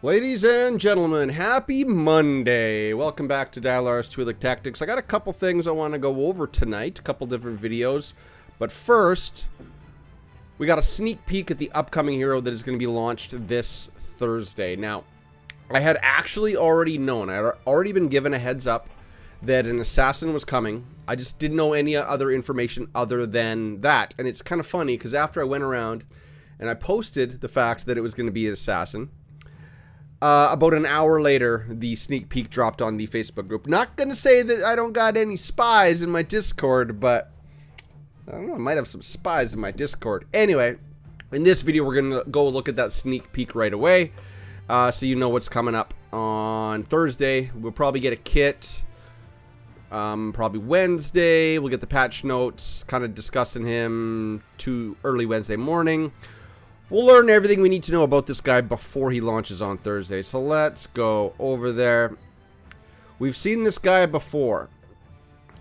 Ladies and gentlemen, happy Monday. Welcome back to Dialar's Twi'lek Tactics. I got a couple things I want to go over tonight, a couple different videos. But first, we got a sneak peek at the upcoming hero that is going to be launched this Thursday. Now, I had actually already known, I had already been given a heads up that an assassin was coming. I just didn't know any other information other than that. And it's kind of funny because after I went around and I posted the fact that it was going to be an assassin, about an hour later, the sneak peek dropped on the Facebook group. Not going to say that I don't got any spies in my Discord, but I don't know, I might have some spies in my Discord. Anyway, in this video, we're going to go look at that sneak peek right away, so you know what's coming up on Thursday. We'll probably get a kit, probably Wednesday. We'll get the patch notes, kind of discussing him to early Wednesday morning. We'll learn everything we need to know about this guy before he launches on Thursday. So let's go over there. We've seen this guy before.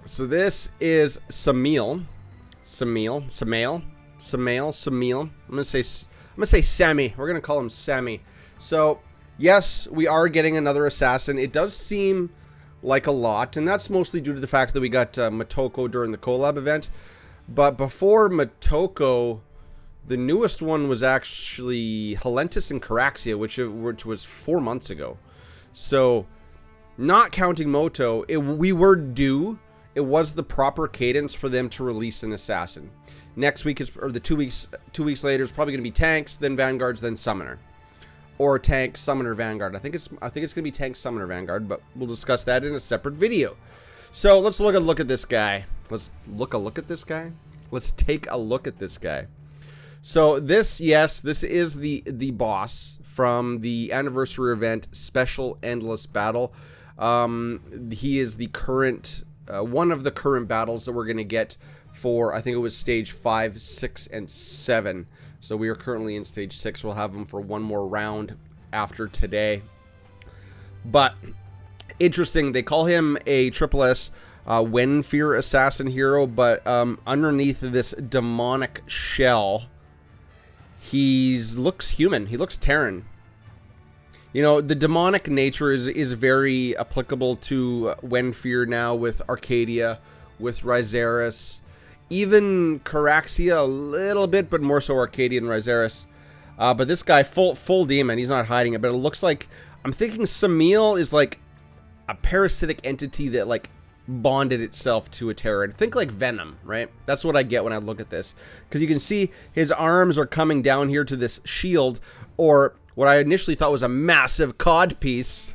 So this is SAMAEL. SAMAEL. I'm gonna say Sammy. We're gonna call him Sammy. So yes, we are getting another assassin. It does seem like a lot, and that's mostly due to the fact that we got Motoko during the collab event. But before Motoko, the newest one was actually Halentus and Caraxia, which was 4 months ago. So, not counting Moto, we were due. It was the proper cadence for them to release an assassin. Next week is, or the 2 weeks later, is probably going to be tanks, then vanguards, then summoner, or tank, summoner, vanguard. I think it's going to be tank, summoner, vanguard, but we'll discuss that in a separate video. So let's look at this guy. Let's take a look at this guy. So this is the boss from the anniversary event Special Endless Battle. He is the current, one of the current battles that we're going to get for, I think it was stage 5, 6, and 7. So we are currently in stage 6. We'll have him for one more round after today. But interesting, they call him a SSS when fear assassin hero, but underneath this demonic shell, he looks human. He looks Terran. You know, the demonic nature is very applicable to Wenfear now with Arcadia, with Ryzeris, even Caraxia a little bit, but more so Arcadia and Ryzeris. But this guy, full demon, he's not hiding it, but it looks like, I'm thinking SAMAEL is like a parasitic entity that like bonded itself to a Terran. Think like Venom, right? That's what I get when I look at this. Because you can see his arms are coming down here to this shield, or what I initially thought was a massive cod piece.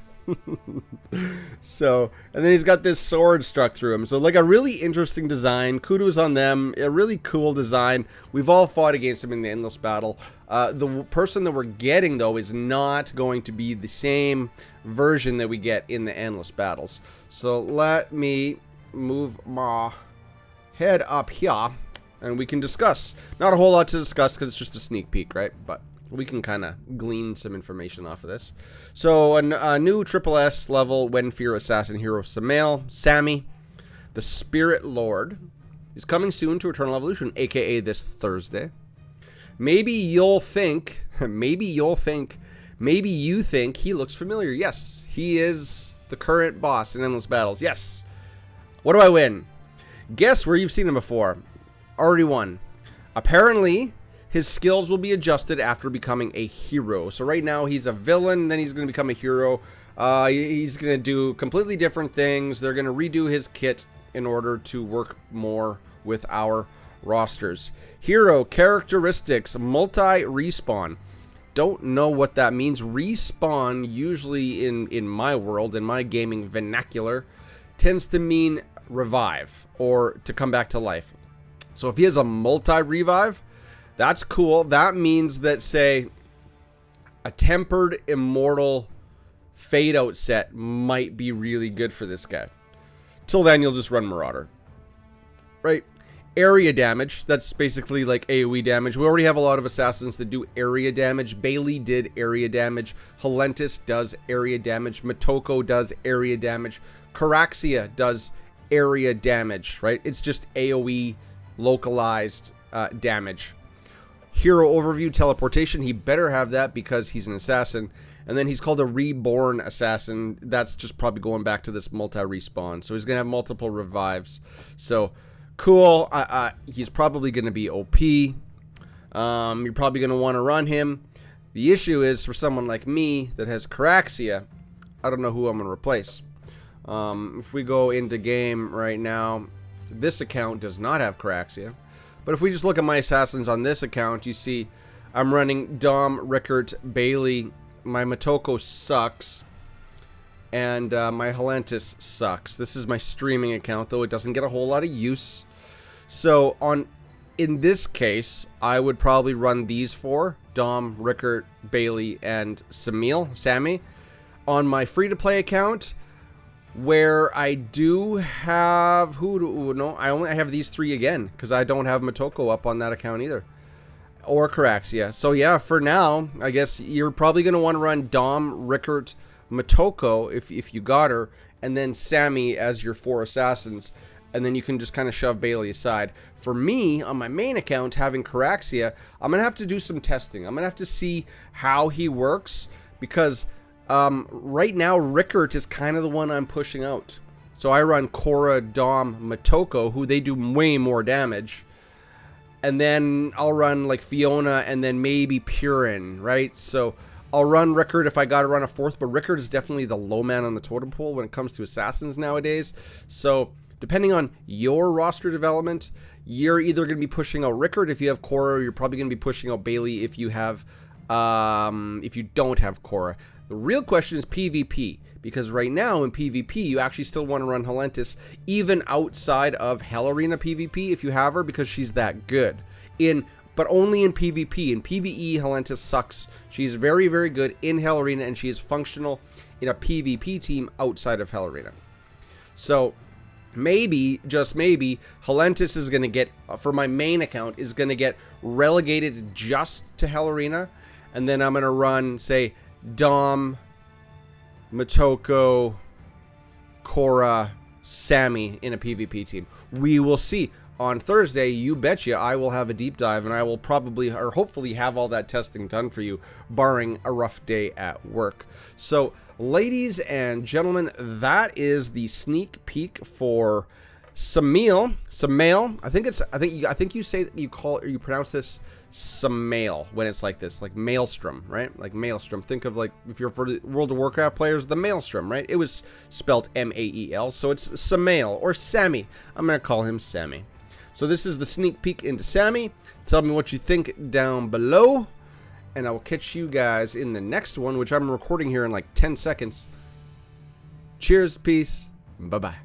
So, and then he's got this sword stuck through him. So like a really interesting design. Kudos on them. A really cool design. We've all fought against him in the Endless Battle. The person that we're getting, though, is not going to be the same version that we get in the Endless Battles. So let me move my head up here, and we can discuss. Not a whole lot to discuss because it's just a sneak peek, right? But we can kind of glean some information off of this. So a new SSS level Wenfear assassin hero, SAMAEL, Sammy, the Spirit Lord, is coming soon to Eternal Evolution, aka this Thursday. Maybe you think he looks familiar. Yes, he is the current boss in Endless Battles. Yes. What do I win? Guess where you've seen him before. Already won. Apparently, his skills will be adjusted after becoming a hero. So right now, he's a villain, then he's going to become a hero. He's going to do completely different things. They're going to redo his kit in order to work more with our rosters. Hero characteristics, multi-respawn. Don't know what that means. Respawn, usually in my world, in my gaming vernacular, tends to mean revive or to come back to life. So if he has a multi-revive, that's cool. That means that, say, a tempered immortal fade out set might be really good for this guy. Till then, you'll just run Marauder. Right? Area damage, that's basically like AoE damage. We already have a lot of assassins that do area damage. Bailey did area damage. Halentus does area damage. Motoko does area damage. Caraxia does area damage, right? It's just AoE localized damage. Hero overview, teleportation. He better have that because he's an assassin. And then he's called a reborn assassin. That's just probably going back to this multi-respawn. So he's going to have multiple revives. So, cool. He's probably going to be OP. You're probably going to want to run him. The issue is, for someone like me that has Caraxia, I don't know who I'm going to replace. If we go into game right now, this account does not have Caraxia. But if we just look at my assassins on this account, you see I'm running Dom, Rickert, Bailey. My Motoko sucks. And my Helentis sucks. This is my streaming account, though it doesn't get a whole lot of use. So in this case, I would probably run these four: Dom, Rickert, Bailey, and Sammy. On my free-to-play account, where I do have... I have these three again, because I don't have Motoko up on that account either. Or Caraxia. So yeah, for now, I guess you're probably going to want to run Dom, Rickert, Motoko, if you got her, and then Sammy as your four assassins. And then you can just kind of shove Bailey aside. For me, on my main account, having Caraxia, I'm going to have to do some testing. I'm going to have to see how he works, because right now, Rickert is kind of the one I'm pushing out. So I run Cora, Dom, Motoko, who they do way more damage. And then I'll run like Fiona and then maybe Purin, right? So I'll run Rickert if I got to run a fourth, but Rickert is definitely the low man on the totem pole when it comes to assassins nowadays. So depending on your roster development, you're either going to be pushing out Rickert if you have Cora, or you're probably going to be pushing out Bailey if you have, if you don't have Cora. The real question is PvP, because right now in PvP, you actually still want to run Helentis even outside of Hell Arena PvP if you have her, because she's that good. But only in PvP. In PvE, Helentis sucks. She's very, very good in Hell Arena, and she is functional in a PvP team outside of Hell Arena. So maybe, just maybe, Helentis is going to get, for my main account, is going to get relegated just to Hell Arena, and then I'm going to run, say, Dom, Motoko, Cora, Sammy in a PvP team. We will see. On Thursday, you betcha, I will have a deep dive, and I will probably, or hopefully, have all that testing done for you, barring a rough day at work. So, ladies and gentlemen, that is the sneak peek for SAMAEL. I think you pronounce this SAMAEL when it's like this, like Maelstrom, right? Like Maelstrom. Think of, like, if you're for the World of Warcraft players, the Maelstrom, right? It was spelled M-A-E-L, so it's SAMAEL or Sammy. I'm gonna call him Sammy. So this is the sneak peek into Sammy. Tell me what you think down below, and I will catch you guys in the next one, which I'm recording here in like 10 seconds. Cheers, peace, bye-bye.